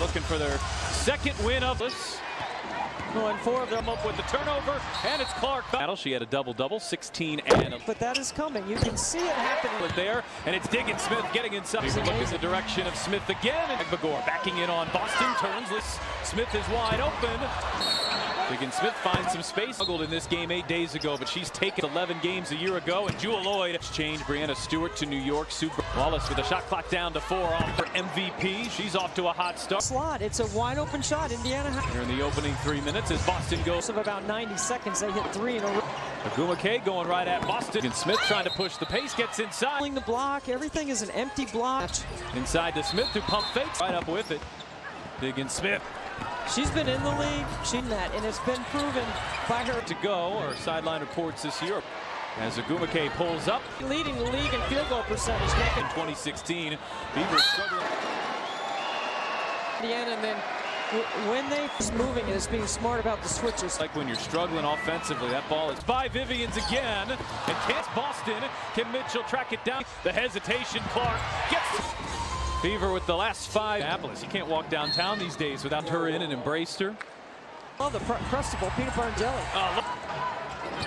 looking for their second win of this. Going 4 of them up with the turnover, and it's Clark. She had a double-double, 16 and a. But that is coming. You can see it happening. There, and it's Diggins Smith getting inside. Look in the direction of Smith again, and Magbagor backing in on Boston. Turns. Smith is wide open. Diggins Smith finds some space. Struggled in this game 8 days ago, but she's taken 11 games a year ago. And Jewel Lloyd changed Brianna Stewart to New York. Super Wallace with a shot clock down to 4 off for MVP. She's off to a hot start. Slot. It's a wide open shot. Indiana. Here in the opening 3 minutes as Boston goes. Of about 90 seconds, they hit 3 in a row. Agumake going right at Boston. And Smith trying to push the pace, gets inside. The block. Everything is an empty block. Inside to Smith who pump fakes. Right up with it. Diggins Smith. She's been in the league, and it's been proven by her. To go, our sideline reports this year. As Agumake pulls up. Leading the league in field goal percentage. In 2016, Beavers struggling. Indiana, and then when they're moving, it's being smart about the switches. Like when you're struggling offensively, that ball is by Vivians again. And can't Boston. Can Mitchell track it down? The hesitation, Clark gets Fever with the last 5. Apples. You can't walk downtown these days without her in and embraced her. Oh, the Crustable peanut butter and jelly.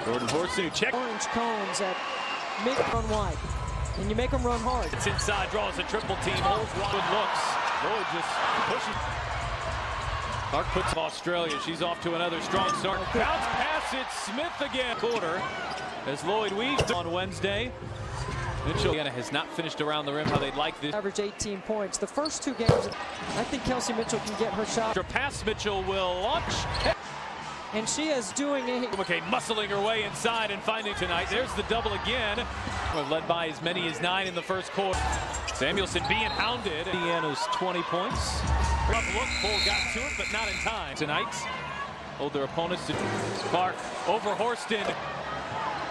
Gordon Horson, check. Orange cones that make them run wide. And you make them run hard. It's inside, draws a triple team, holds one, looks. Lloyd just pushing. Clark puts Australia. She's off to another strong start. Bounce pass, it's Smith again. Quarter as Lloyd weaves on Wednesday. Mitchell has not finished around the rim how they'd like this. Average 18 points. The first 2 games, I think Kelsey Mitchell can get her shot. Pass, Mitchell will launch. And she is doing a... Okay, muscling her way inside and finding tonight. There's the double again. We're led by as many as 9 in the first quarter. Samuelson being hounded. Indiana's 20 points. Rough look, Cole got to it, but not in time. Tonight, hold their opponents to Clark over Horston.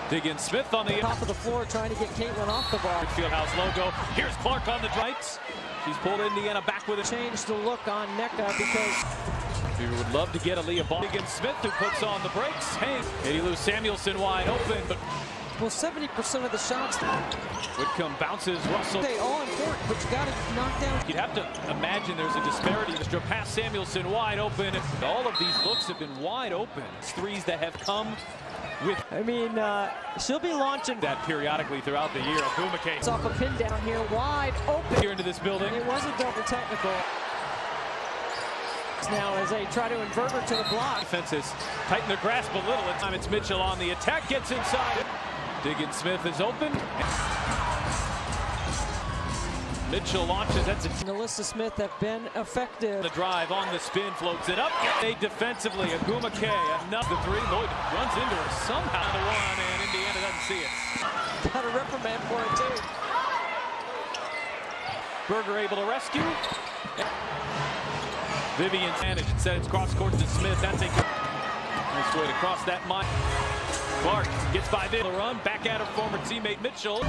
Diggins Smith on the top of the floor trying to get Caitlin off the ball. Fieldhouse logo. Here's Clark on the right. She's pulled Indiana back with a change the look on NECA because we would love to get Aaliyah ball. Diggins Smith who puts on the brakes. Hey, Eddie Lou Samuelson wide open, but well, 70% of the shots Whitcomb bounces Russell. They all important, but you got to knock down. You'd have to imagine there's a disparity. Mr. Pass Samuelson wide open. All of these looks have been wide open. Threes that have come with. I mean, she'll be launching that periodically throughout the year. Agumake. It's off a pin down here, wide open. Here into this building. It was a double technical. Now as they try to invert her to the block. Defenses tighten their grasp a little. At time it's Mitchell on the attack, gets inside. Diggins Smith is open. Mitchell launches. That's it. Alyssa Smith have been effective. The drive on the spin, floats it up. They defensively, Agumake, another 3. Lloyd runs into her somehow. The one, and Indiana doesn't see it. Got a reprimand for it too. Berger able to rescue. Vivian managed and said it's cross court to Smith. That's a nice way to cross that line. Clark gets by the run, back at her former teammate Mitchell.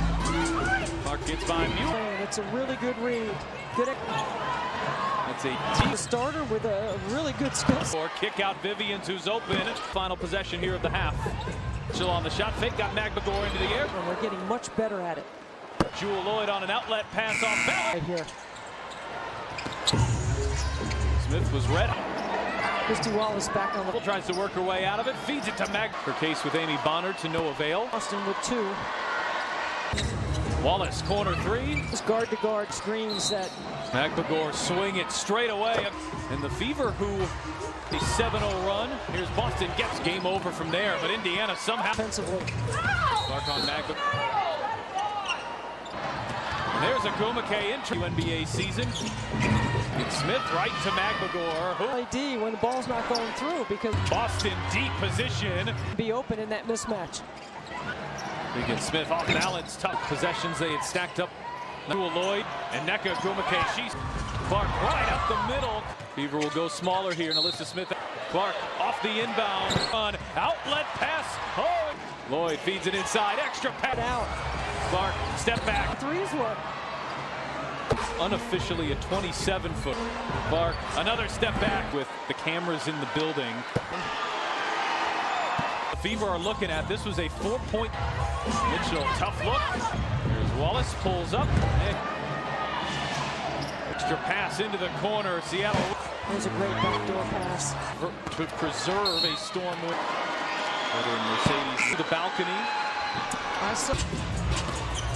Clark gets by Mueller. It's a really good read. Good. That's a team starter with a really good skill. Or kick out Vivians who's open. Final possession here of the half. Mitchell on the shot fake, got Magbagor into the air. And we're getting much better at it. Jewel Lloyd on an outlet pass off balance. Right here. Smith was ready. Christy Wallace back on the... Tries to work her way out of it, feeds it to Mag. Her case with Amy Bonner to no avail. Austin with 2. Wallace, corner 3. This guard-to-guard screens that... Magbagor swing it straight away. And the Fever who a 7-0 run. Here's Boston, gets game over from there, but Indiana somehow... Offensively. Clark on Magbagor. There's Agumake into WNBA season. It's Smith right to Magbagor. ID when the ball's not going through because Boston deep position. Be open in that mismatch. Diggins Smith off balance. Tough possessions they had stacked up. Jewel Lloyd and Nneka Agumake. She's Clark right up the middle. Fever will go smaller here. And Alyssa Smith. Clark off the inbound. On outlet pass. Oh, Lloyd feeds it inside. Extra pad out. Clark step back. Threes work. Unofficially a 27-foot. Clark, another step back with the cameras in the building. The Fever are looking at, this was a 4-point. Mitchell, tough look. Here's Wallace, pulls up. Extra pass into the corner. Seattle. There's a great backdoor pass. To preserve a storm win. Mercedes to the balcony.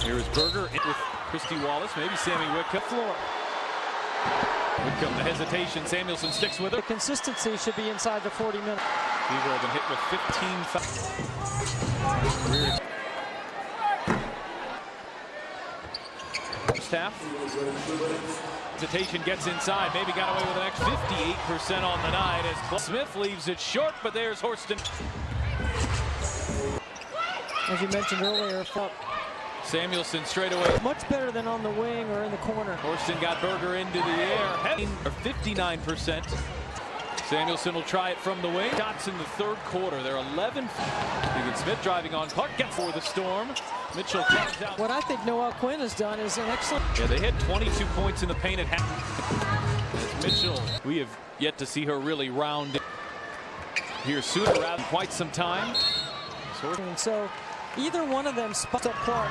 Here is Berger with Christy Wallace, maybe Sammy Whitcomb. Floor. Whitcomb, the hesitation. Samuelson sticks with it. The consistency should be inside the 40 minutes. Weaver has been hit with 15 fouls. First half. Hesitation gets inside. Maybe got away with an extra 58% on the night as Smith leaves it short, but there's Horston. As you mentioned earlier, Samuelson straight away. much better than on the wing or in the corner. Horston got Berger into the air. Heading or 59%. Samuelson will try it from the wing. Shots in the third quarter. They're 11. Smith driving on. Clark gets for the Storm. Mitchell comes out. What I think Noel Quinn has done is an excellent. Yeah, they hit 22 points in the paint at half. As Mitchell, we have yet to see her really round here sooner rather than quite some time. And so either one of them spots up Clark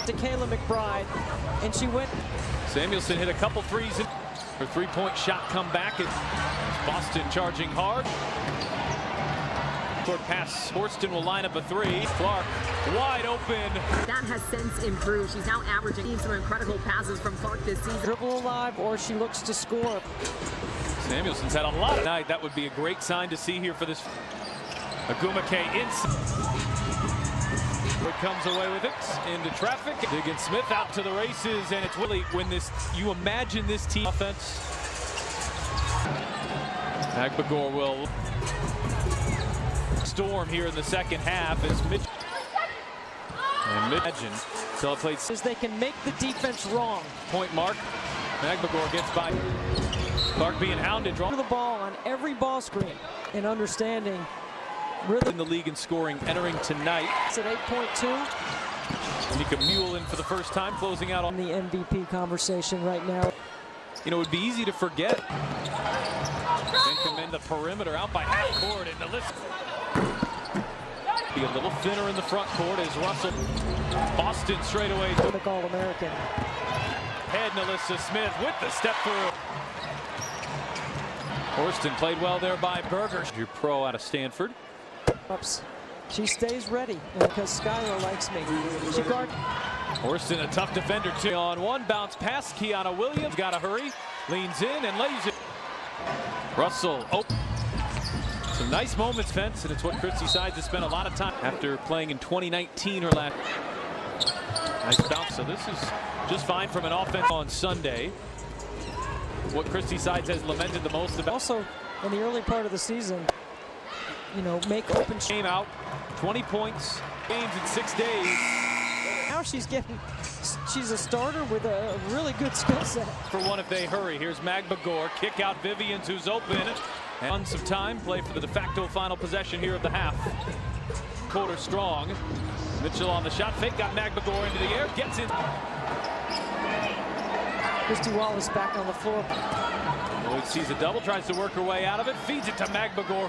to Kayla McBride, and she went. Samuelson hit a couple threes. Her three-point shot come back. Boston charging hard. Short pass. Horston will line up a three. Clark wide open. That has since improved. She's now averaging some incredible passes from Clark this season. Dribble alive, or she looks to score. Samuelson's had a lot of night. That would be a great sign to see here for this. Agumake inside. Comes away with it into traffic. Diggins Smith out to the races, and it's really when this, you imagine this team offense. Agbagor will storm here in the second half as Mitch. And imagine until it plays. As they can make the defense wrong. Point mark. Agbagor gets by. Clark being hounded. Draw the ball on every ball screen and understanding. Really in the league in scoring entering tonight. It's at 8.2. Nika Mule in for the first time, closing out on the MVP conversation right now. You know, it would be easy to forget. And commend the perimeter out by half court, and the list be a little thinner in the front court as Russell. Boston straight away. All-American. Head Nalissa Smith with the step through. Horston played well there by Berger. Your pro out of Stanford. Ups. She stays ready because Skylar likes me. She guard. Horston, a tough defender too. On one bounce pass, Kiana Williams got to hurry, leans in and lays it. Russell, some nice moments, Fence, and it's what Christy Sides has spent a lot of time after playing in 2019 or last. Nice bounce. So this is just fine from an offense on Sunday. What Christy Sides has lamented the most about. Also, in the early part of the season, you know, make open. Game out, 20 points, games in 6 days. Now she's a starter with a really good skill set. For one if they hurry. Here's Magbagor, kick out Vivians who's open. And some time, play for the de facto final possession here of the half. Quarter strong. Mitchell on the shot fake, got Magbagor into the air, gets in. Christy Wallace back on the floor. Lloyd sees a double, tries to work her way out of it, feeds it to Magbagor.